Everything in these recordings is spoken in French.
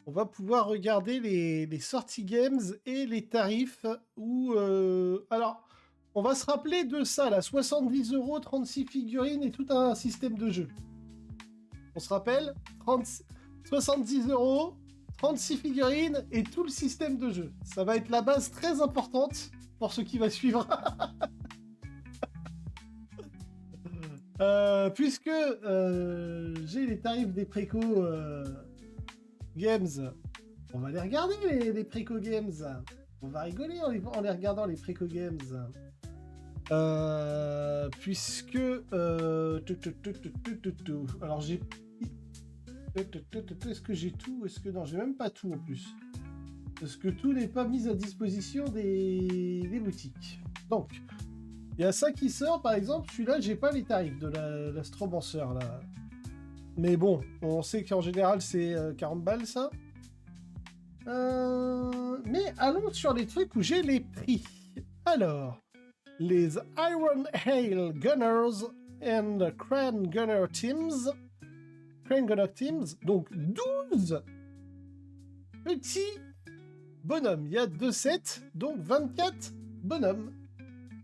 on va pouvoir regarder les sorties games et les tarifs où... Alors, on va se rappeler de ça, là, 70 €, 36 figurines et tout un système de jeu. On se rappelle 70 €, 36 figurines et tout le système de jeu. Ça va être la base très importante pour ce qui va suivre. Puisque j'ai les tarifs des préco games, on va les regarder, les préco games. On va rigoler en les regardant, les préco games. Puisque... Alors j'ai... Est-ce que j'ai tout? Est-ce que... Non, j'ai même pas tout en plus. Parce que tout n'est pas mis à disposition des boutiques. Donc, il y a ça qui sort, par exemple, celui-là, j'ai pas les tarifs de l'Astromancer, là. Mais bon, on sait qu'en général, c'est 40 balles, ça. Mais allons sur les trucs où j'ai les prix. Alors, les Iron Hail Gunners and Crane Gunner Teams. Crane Gunner Teams, donc 12 petits bonhommes. Il y a 2 sets, donc 24 bonhommes.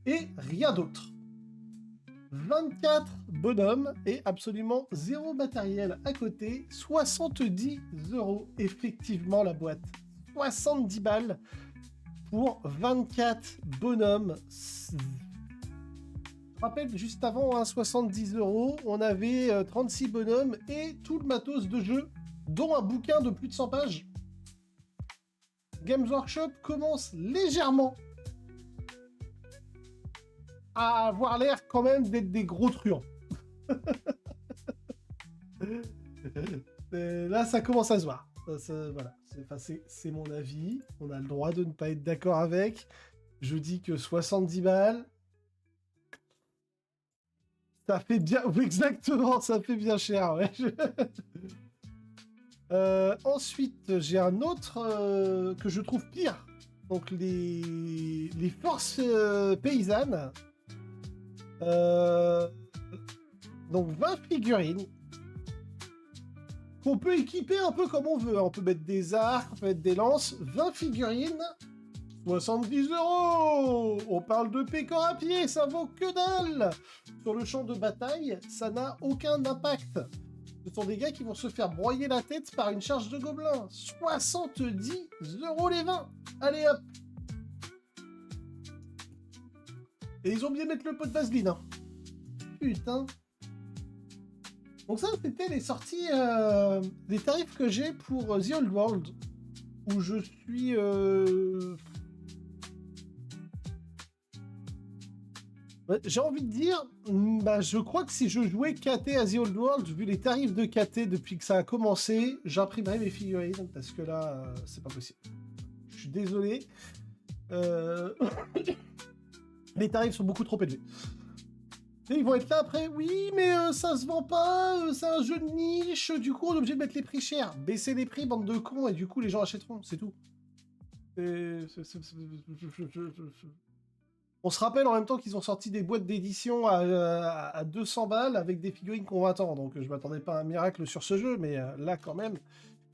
Et rien d'autre. 24 bonhommes et absolument zéro matériel à côté. 70 €, effectivement, la boîte. 70 balles pour 24 bonhommes. Je me rappelle, juste avant, hein, 70 €, on avait 36 bonhommes et tout le matos de jeu, dont un bouquin de plus de 100 pages. Games Workshop commence légèrement à avoir l'air quand même d'être des gros truands. Là, ça commence à se voir. Voilà, c'est mon avis. On a le droit de ne pas être d'accord avec. Je dis que 70 balles, ça fait bien... Exactement, ça fait bien cher. Ouais. Ensuite, j'ai un autre que je trouve pire. Donc, les forces paysannes. Donc 20 figurines qu'on peut équiper un peu comme on veut. On peut mettre des arcs, on peut mettre des lances. 20 figurines, 70 €. On parle de pécor à pied, ça vaut que dalle. Sur le champ de bataille, ça n'a aucun impact. Ce sont des gars qui vont se faire broyer la tête par une charge de gobelins. 70 € les 20. Allez hop. Et ils ont oublié de mettre le pot de vaseline. Hein. Putain. Donc ça, c'était les sorties, les tarifs que j'ai pour The Old World, où je suis... j'ai envie de dire, bah, je crois que si je jouais KT à The Old World, vu les tarifs de KT depuis que ça a commencé, j'imprimerais mes figurines, parce que là, c'est pas possible. Je suis désolé. Les tarifs sont beaucoup trop élevés. Et ils vont être là après, oui, mais ça se vend pas, c'est un jeu de niche, du coup on est obligé de mettre les prix chers. Baissez les prix, bande de cons, et du coup les gens achèteront, c'est tout. On se rappelle en même temps qu'ils ont sorti des boîtes d'édition à 200 balles avec des figurines qu'on 20 ans, donc je m'attendais pas à un miracle sur ce jeu, mais là quand même,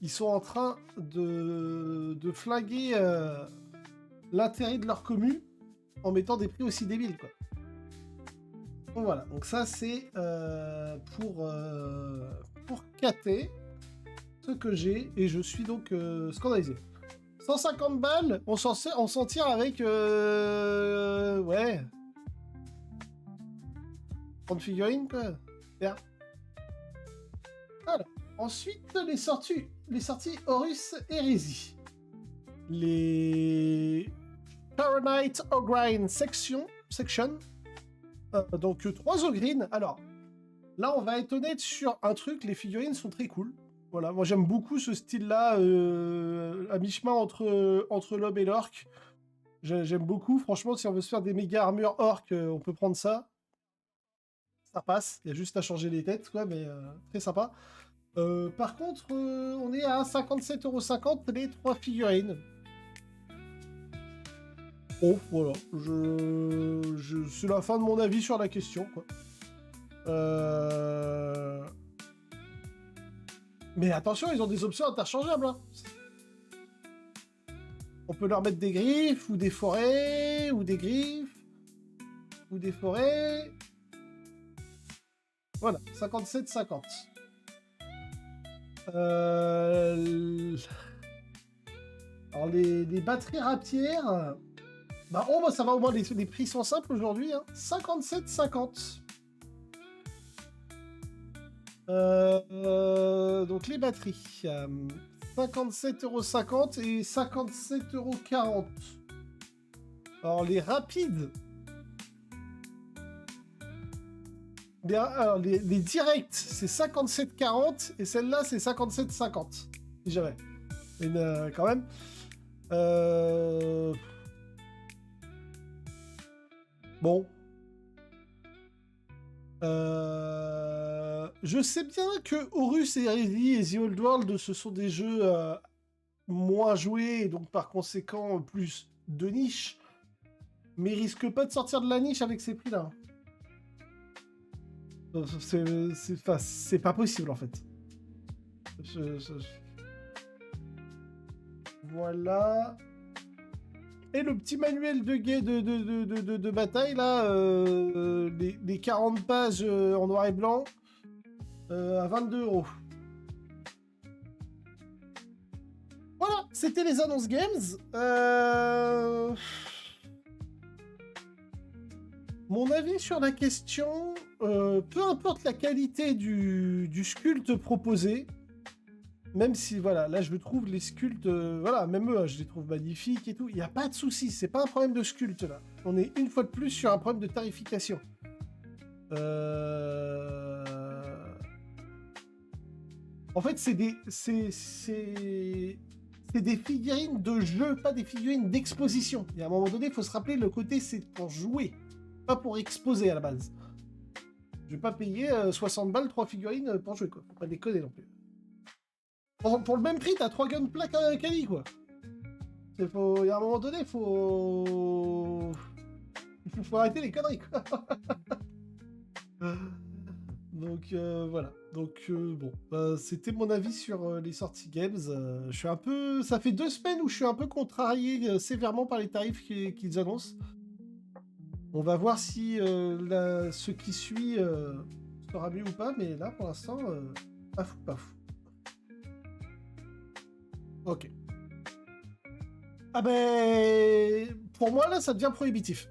ils sont en train de flinguer l'intérêt de leur commu en mettant des prix aussi débiles, quoi. Donc voilà, donc ça c'est pour KT, ce que j'ai, et je suis donc scandalisé. 150 balles, on s'en tire avec... ouais. 30 figurines, quoi. Bien. Alors, ensuite, les sorties Horus Hérésie. Les... Paranite Ogrine Section. Donc 3 Ogrines. Alors, là, on va être honnête sur un truc, les figurines sont très cool. Voilà, moi j'aime beaucoup ce style-là, à mi-chemin entre l'homme et l'orc. J'aime beaucoup, franchement, si on veut se faire des méga armures orc, on peut prendre ça. Ça passe, il y a juste à changer les têtes, quoi, mais très sympa. Par contre, on est à 57,50 € les 3 figurines. Bon, voilà, c'est la fin de mon avis sur la question, quoi. Mais attention, ils ont des options interchangeables. Hein. On peut leur mettre des griffes, ou des forêts, ou des griffes, ou des forêts. Voilà, 57-50. Alors, les batteries rapières... Bah, oh, bah, ça va au moins, les prix sont simples aujourd'hui. Hein. 57,50. Donc, les batteries. 57,50 € et 57,40 €. Alors, les rapides. Alors, les directs, c'est 57,40 et celle-là, c'est 57,50. Si jamais. Quand même. Bon. Je sais bien que Horus et Heresy et The Old World, ce sont des jeux moins joués et donc par conséquent plus de niche. Mais ils risquent pas de sortir de la niche avec ces prix-là. C'est pas possible en fait. Voilà. Et le petit manuel de bataille, là, les 40 pages en noir et blanc, à 22 €. Voilà, c'était les annonces games. Mon avis sur la question, peu importe la qualité du sculpte proposé, même si, voilà, là, je trouve les sculptes, voilà, même eux, je les trouve magnifiques et tout. Il n'y a pas de souci, c'est pas un problème de sculpte, là. On est une fois de plus sur un problème de tarification. En fait, c'est des figurines de jeu, pas des figurines d'exposition. Et à un moment donné, il faut se rappeler, le côté, c'est pour jouer, pas pour exposer à la base. Je vais pas payer 60 balles 3 figurines pour jouer, quoi. Faut pas déconner non plus. Pour le même prix, t'as 3 gunplates quali, quoi. Il y a un moment donné, faut arrêter les conneries, quoi. Donc, voilà. Donc, bon. C'était mon avis sur les sorties games. Je suis un peu... Ça fait 2 semaines où je suis un peu contrarié sévèrement par les tarifs qu'ils annoncent. On va voir si ce qui suit sera mieux ou pas, mais là, pour l'instant, pas fou, pas fou. Ok. Ah ben... Pour moi, là, ça devient prohibitif.